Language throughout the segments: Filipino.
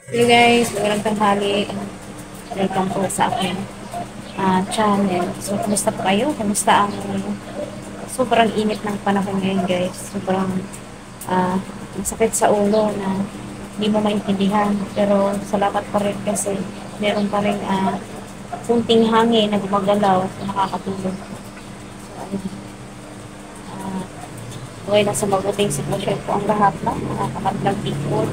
Hey guys, magandang tanghali. Welcome po sa aking channel. So, kumusta po kayo? Kumusta ang sobrang init ng panahon ngayon guys? Sobrang ah, masakit sa ulo na hindi mo maintindihan. Pero salamat pa rin kasi meron pa rin kunting hangin na gumagalaw na nakakatulong. So, ayun, ah, okay na sa mabuting sitwasyon po ang lahat na nakakatlang people.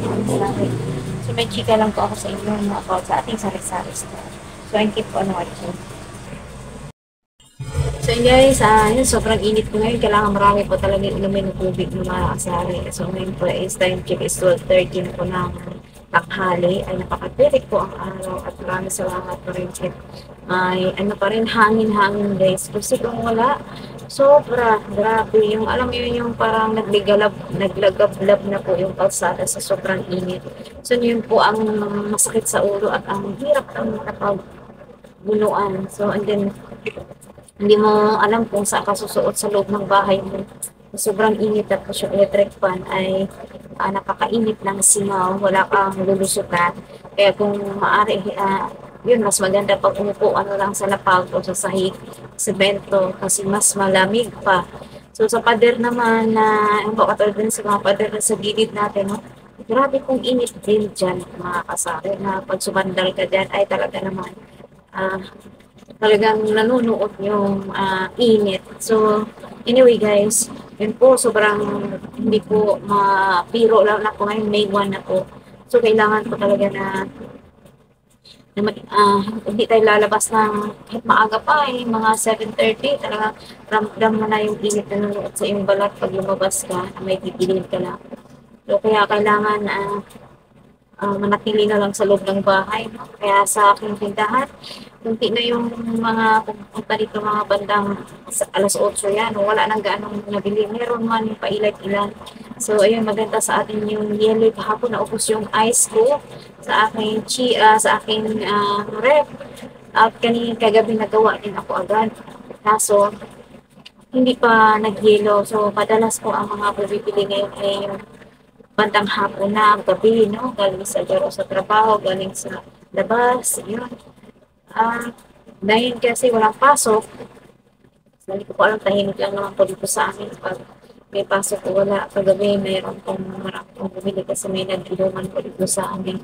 So, may chika lang po ako sa inyo about sa ating sari-sari store. So, I keep on watching. So yun guys, yun, sobrang init ko ngayon. Kailangan marami po talaga inumin ng tubig na makakasari. So ngayon po is time check is 12:13 po ng tanghali. Ay napakatirik po ang araw at maraming salamat po rin check. May ano pa rin, hangin-hangin guys. Kasi kung wala, sobra, grabe. Yung alam mo yun, yung parang naglagablab na po yung kalsada sa sobrang init. So yun po ang masakit sa ulo at ang hirap ang makapagbunuan. So and then hindi mo alam kung saan ka susuot sa loob ng bahay mo. Sobrang init at yung electric fan ay napakainit ng singaw, wala kang lulusutan. Kaya kung maaari, yun, mas maganda pag umupo ano lang sa lapag o sa sahig, semento, kasi mas malamig pa. So sa pader naman na, yung katulad din sa mga pader na sa gilid natin, no? Grabe kong init din dyan, mga kasari, na pag sumandal ka dyan, ay talaga naman, ah, talagang nanunuot yung init. So, anyway guys, yun po, sobrang hindi po mapiro lang na po ngayon, May 1 na po. So, kailangan po talaga na hindi tayo lalabas ng kahit maaga pa mga 7:30, talagang ramdam mo na yung init na nanunuot sa iyong balat pag lumabas ka, na may titigil ka lang. So, kaya kailangan manatili na lang sa loob ng bahay. No? Kaya sa aking tindahan, kunti na yung mga pupunta dito mga bandang sa alas 8 yan. Wala nang gaanong nabili. Meron man yung pailan-ilan. So, ayun, maganda sa atin yung yellow. Kahapon naubos yung ice ko sa aking sa aking rep. At kagabi nagawa din ako agad. Kaso, hindi pa nag-yellow. So, madalas po ang mga bumibili ngayon ay yung bandang hapon na, gabi, no? Galing sa laro sa trabaho, galing sa labas, yun. Dahil kasi walang pasok, hindi ko po alam, tahimik lang naman po dito sa amin. Pag may pasok o wala, kagabi mayroon pong marami pong bumili kasi may nag-inuman po dito sa aming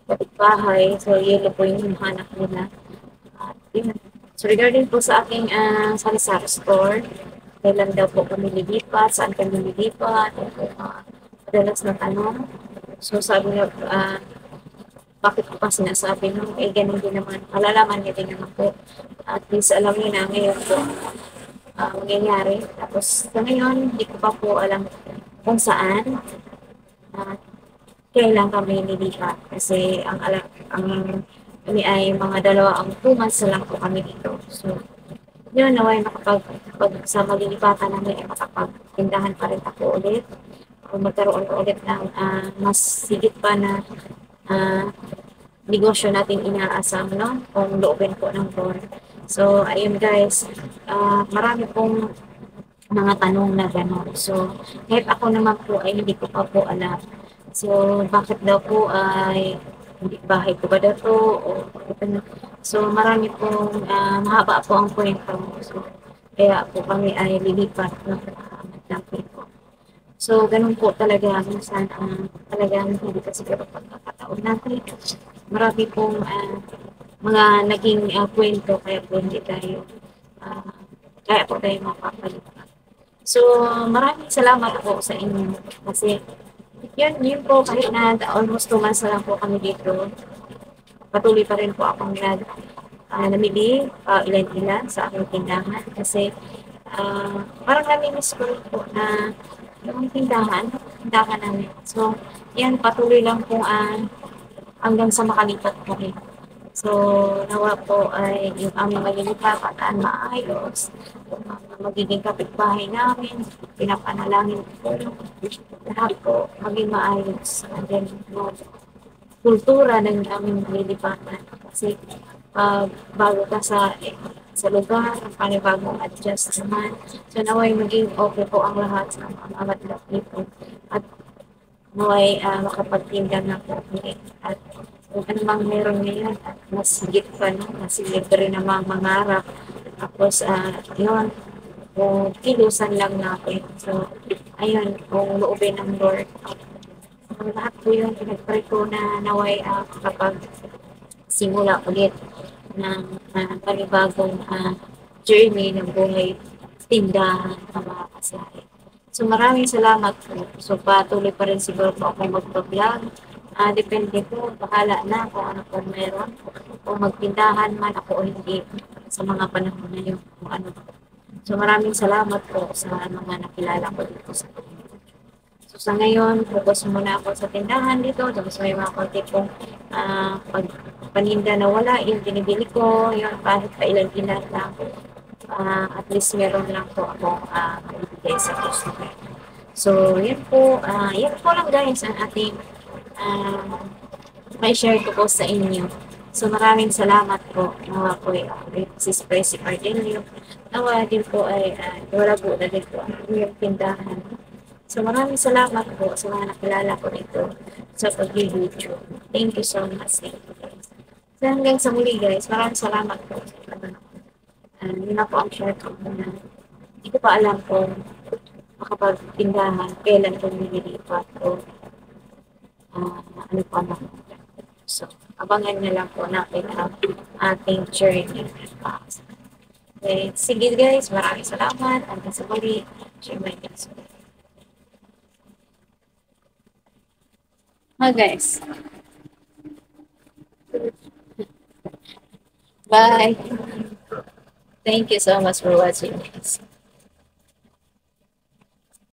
kapitbahay. So, yun po yung hanap nila. Yun. So, regarding po sa aking sari-sari store, kailan daw po kami lilipat, saan kami lilipat, madalas na tanong. So, sabi niya, bakit ko pa sinasabi no? Eh, ganun din naman. Malalaman niya din naman po. At least alam niya na ngayon po mangyayari. Tapos, sa ngayon, hindi ko pa po alam kung saan at kailan kami nilipat. Kasi ang kami ay mga dalawa, ang 2 months na lang po kami dito. So, yun, naway pag sa malilipatan namin ay makapagtindahan pa rin ako ulit. O magkaroon ulit ng mas sigit pa na ah, negosyo natin inaasam, no? Kung loobin po ng board. So, ayun guys, marami pong mga tanong na gano'n. So, kahit ako naman po ay hindi ko pa po alam. So, bakit daw po ay hindi bahay ko ba daw to? So, marami pong mahaba po ang kwento. So, kaya po kami ay lilipat ng po. So, ganun po talaga minsan talagang hindi kasi siguro pagkakataon natin. Marami pong mga naging kwento kaya po hindi tayo ah, kaya po tayo mapapalitan. So, maraming salamat po sa inyo kasi yun po kahit na almost 2 months na lang po kami dito, patuloy pa rin po akong namili ilan-ilan sa aking tindahan kasi parang namimiss ko rin po na yung tindahan namin. So, yan, patuloy lang po hanggang sa makalipat po rin. So, nawa po ay yung aming malilipatan maayos, yung mga magiging kapitbahay namin, pinapanalangin po lahat po maging maayos. And then, kultura ng aming nililipatan. Kasi bago ka sa lugar, panibagong adjust naman. So naway maging okay po ang lahat sa mga madlap nito. At naway makapagtinda na po ulit. At kung ano mang meron ngayon at mas higit pa, no? Mas libre na mga mangarap. Tapos, yun, kung kilusan lang natin. So, ayun, kung loobin ng Lord. So, lahat po yun, pinag-pray ko na naway kapag simula ulit ng panibagong journey ng buhay, tindahan, ng mga kasahe. So maraming salamat po. So patuloy pa rin siguro po ako mag-vlog. Depende po, bahala na kung ano po meron. Kung magtindahan man ako o hindi sa mga panahon na yun. Kung ano. So maraming salamat po sa mga nakilala ko dito sa So sa ngayon, focus muna ako sa tindahan dito. Tapos may mga konti pong pag paninda na wala, yung binibili ko, yung kahit pa ilan-ilan lang. At least meron lang po ako ibigay sa customer. So, yan po lang guys ang ating uh, may share ko po sa inyo. So, maraming salamat po. Nawa po si Presi Cardenio. Nawa din po ay wala po na din po ang inyong tindahan. So, maraming salamat po sa mga nakilala ko dito sa pag-video. Thank you so much. Thank you guys. So, hanggang sa muli guys, maraming salamat po. Yun na po ang share ko na hindi ko pa alam kung makapagtindahan, kailan ko nililipat o ano pa na. So, abangan na lang po natin ang ating journey. Okay, sige guys, maraming salamat. Hanggang sa muli. Share my next one. Guys. Bye. Thank you so much for watching guys.